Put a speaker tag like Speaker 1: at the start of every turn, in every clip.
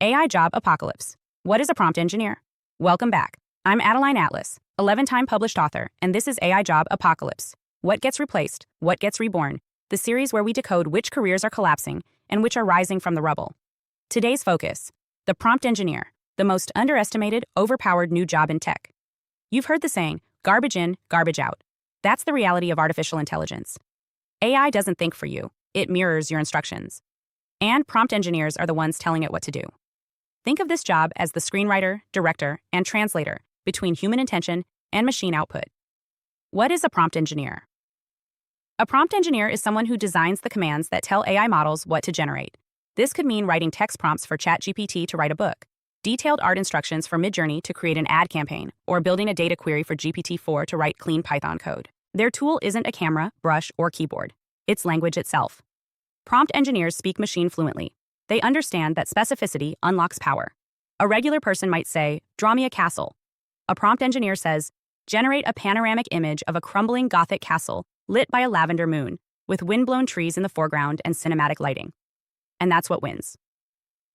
Speaker 1: AI Job Apocalypse. What is a prompt engineer? Welcome back. I'm Adeline Atlas, 11-time published author, and this is AI Job Apocalypse. What gets replaced? What gets reborn? The series where we decode which careers are collapsing and which are rising from the rubble. Today's focus: the prompt engineer, the most underestimated, overpowered new job in tech. You've heard the saying, garbage in, garbage out. That's the reality of artificial intelligence. AI doesn't think for you, it mirrors your instructions. And prompt engineers are the ones telling it what to do. Think of this job as the screenwriter, director, and translator between human intention and machine output. What is a prompt engineer? A prompt engineer is someone who designs the commands that tell AI models what to generate. This could mean writing text prompts for ChatGPT to write a book, detailed art instructions for Midjourney to create an ad campaign, or building a data query for GPT-4 to write clean Python code. Their tool isn't a camera, brush, or keyboard. It's language itself. Prompt engineers speak machine fluently. They understand that specificity unlocks power. A regular person might say, draw me a castle. A prompt engineer says, generate a panoramic image of a crumbling Gothic castle lit by a lavender moon, with windblown trees in the foreground and cinematic lighting. And that's what wins.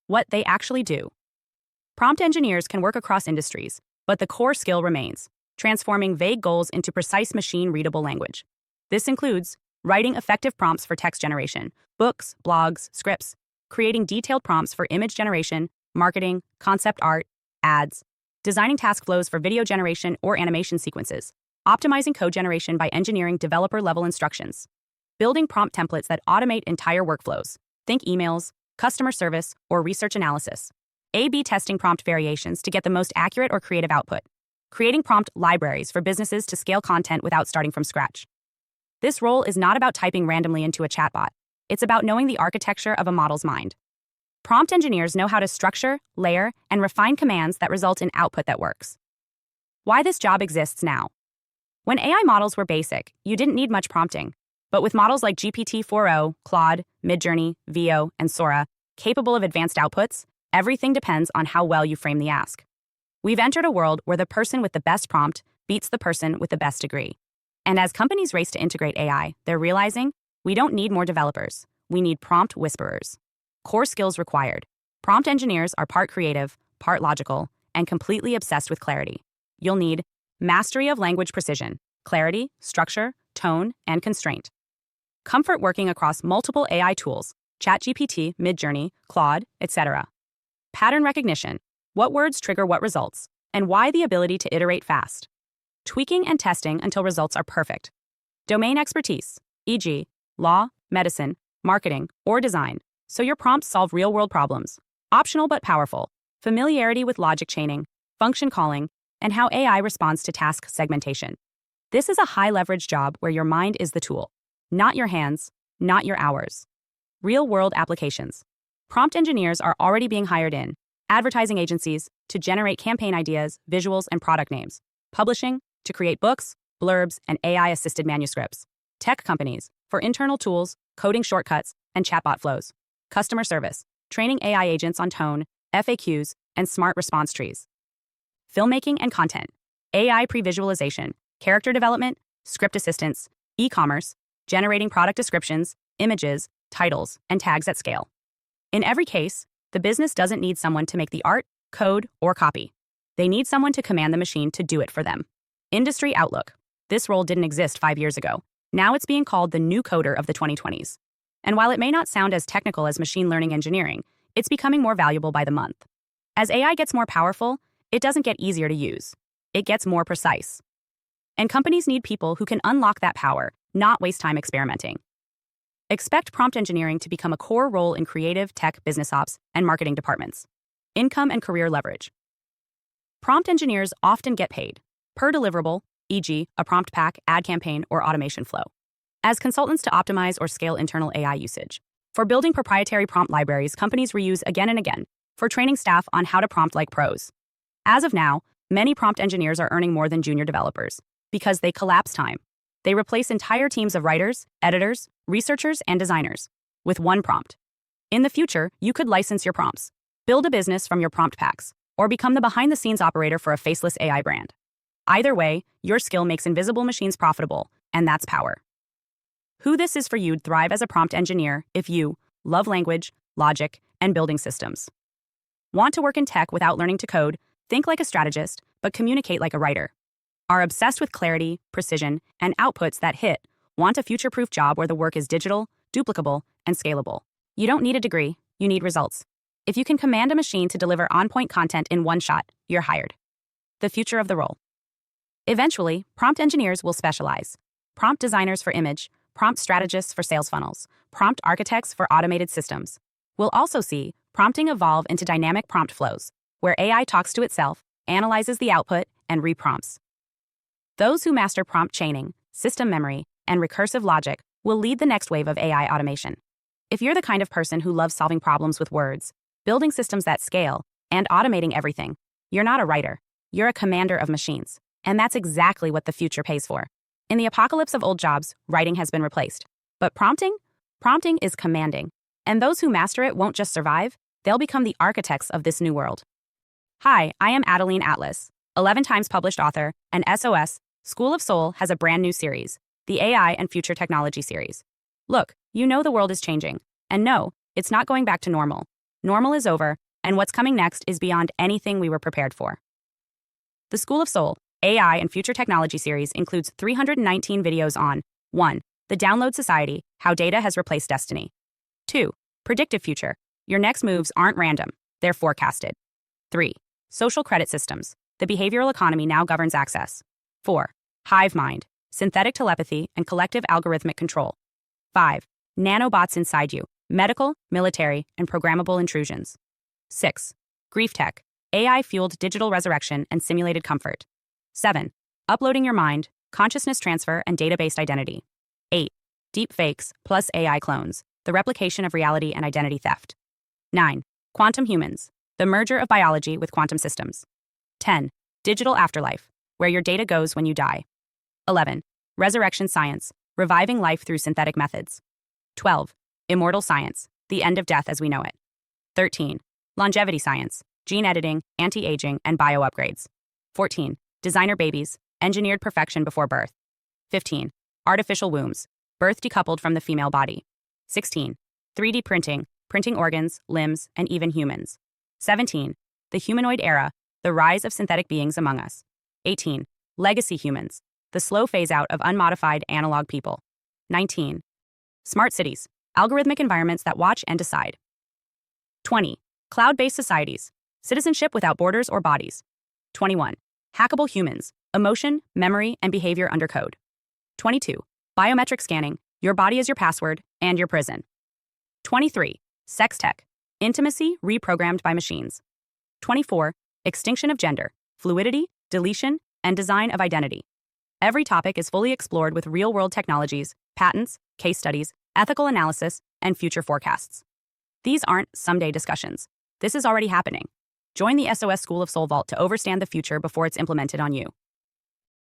Speaker 1: What they actually do. Prompt engineers can work across industries, but the core skill remains, transforming vague goals into precise machine-readable language. This includes writing effective prompts for text generation, books, blogs, scripts, creating detailed prompts for image generation, marketing, concept art, ads, designing task flows for video generation or animation sequences, optimizing code generation by engineering developer-level instructions, building prompt templates that automate entire workflows, think emails, customer service, or research analysis, A/B testing prompt variations to get the most accurate or creative output, creating prompt libraries for businesses to scale content without starting from scratch. This role is not about typing randomly into a chatbot. It's about knowing the architecture of a model's mind. Prompt engineers know how to structure, layer, and refine commands that result in output that works. Why this job exists now. When AI models were basic, you didn't need much prompting. But with models like GPT-4o, Claude, Midjourney, Veo, and Sora, capable of advanced outputs, everything depends on how well you frame the ask. We've entered a world where the person with the best prompt beats the person with the best degree. And as companies race to integrate AI, they're realizing we don't need more developers. We need prompt whisperers. Core skills required. Prompt engineers are part creative, part logical, and completely obsessed with clarity. You'll need mastery of language precision, clarity, structure, tone, and constraint. Comfort working across multiple AI tools, ChatGPT, Midjourney, Claude, etc. Pattern recognition. What words trigger what results, and why the ability to iterate fast. Tweaking and testing until results are perfect. Domain expertise, e.g., law, medicine, marketing, or design, so your prompts solve real-world problems. Optional but powerful. Familiarity with logic chaining, function calling, and how AI responds to task segmentation. This is a high-leverage job where your mind is the tool, not your hands, not your hours. Real-world applications. Prompt engineers are already being hired in advertising agencies to generate campaign ideas, visuals, and product names. Publishing to create books, blurbs, and AI-assisted manuscripts. Tech companies for internal tools, coding shortcuts, and chatbot flows. Customer service, training AI agents on tone, FAQs, and smart response trees. Filmmaking and content, AI pre-visualization, character development, script assistance, e-commerce, generating product descriptions, images, titles, and tags at scale. In every case, the business doesn't need someone to make the art, code, or copy. They need someone to command the machine to do it for them. Industry outlook. This role didn't exist 5 years ago. Now it's being called the new coder of the 2020s. And while it may not sound as technical as machine learning engineering, it's becoming more valuable by the month. As AI gets more powerful, it doesn't get easier to use. It gets more precise. And companies need people who can unlock that power, not waste time experimenting. Expect prompt engineering to become a core role in creative, tech, business ops, and marketing departments. Income and career leverage. Prompt engineers often get paid per deliverable, e.g., a prompt pack, ad campaign, or automation flow, as consultants to optimize or scale internal AI usage. For building proprietary prompt libraries, companies reuse again and again, for training staff on how to prompt like pros. As of now, many prompt engineers are earning more than junior developers because they collapse time. They replace entire teams of writers, editors, researchers, and designers with one prompt. In the future, you could license your prompts, build a business from your prompt packs, or become the behind-the-scenes operator for a faceless AI brand. Either way, your skill makes invisible machines profitable, and that's power. Who this is for you'd thrive as a prompt engineer if you love language, logic, and building systems. Want to work in tech without learning to code? Think like a strategist, but communicate like a writer. Are obsessed with clarity, precision, and outputs that hit? Want a future-proof job where the work is digital, duplicable, and scalable? You don't need a degree, you need results. If you can command a machine to deliver on-point content in one shot, you're hired. The future of the role. Eventually, prompt engineers will specialize. Prompt designers for image, prompt strategists for sales funnels, prompt architects for automated systems. We'll also see prompting evolve into dynamic prompt flows, where AI talks to itself, analyzes the output, and reprompts. Those who master prompt chaining, system memory, and recursive logic will lead the next wave of AI automation. If you're the kind of person who loves solving problems with words, building systems that scale, and automating everything, you're not a writer, you're a commander of machines. And that's exactly what the future pays for. In the apocalypse of old jobs, writing has been replaced. But prompting is commanding. And those who master it won't just survive, they'll become the architects of this new world. Hi, I am Adeline Atlas, 11 times published author, and SOS, School of Soul has a brand new series, the AI and Future Technology series. Look, you know the world is changing. And no, it's not going back to normal. Normal is over, and what's coming next is beyond anything we were prepared for. The School of Soul, AI and Future Technology series includes 319 videos on 1. The Download Society, How Data Has Replaced Destiny. 2. Predictive Future. Your next moves aren't random, they're forecasted. 3. Social Credit Systems. The behavioral economy now governs access. 4. Hive Mind. Synthetic telepathy and collective algorithmic control. 5. Nanobots inside you. Medical, military, and programmable intrusions. 6. Grief Tech. AI-fueled digital resurrection and simulated comfort. 7. Uploading your mind, consciousness transfer, and data-based identity. 8. Deep fakes plus AI clones, the replication of reality and identity theft. 9. Quantum humans, the merger of biology with quantum systems. 10. Digital afterlife, where your data goes when you die. 11. Resurrection science, reviving life through synthetic methods. 12. Immortal science, the end of death as we know it. 13. Longevity science, gene editing, anti-aging, and bio-upgrades. 14. Designer babies, engineered perfection before birth. 15. Artificial wombs, birth decoupled from the female body. 16. 3D printing, printing organs, limbs, and even humans. 17. The humanoid era, the rise of synthetic beings among us. 18. Legacy humans, the slow phase-out of unmodified analog people. 19. Smart cities, algorithmic environments that watch and decide. 20. Cloud-based societies, citizenship without borders or bodies. 21. Hackable humans, emotion, memory, and behavior under code. 22. Biometric scanning, your body is your password and your prison. 23. Sex tech, intimacy reprogrammed by machines. 24. Extinction of gender, fluidity, deletion, and design of identity. Every topic is fully explored with real-world technologies, patents, case studies, ethical analysis, and future forecasts. These aren't someday discussions. This is already happening. Join the SOS School of Soul Vault to overstand the future before it's implemented on you.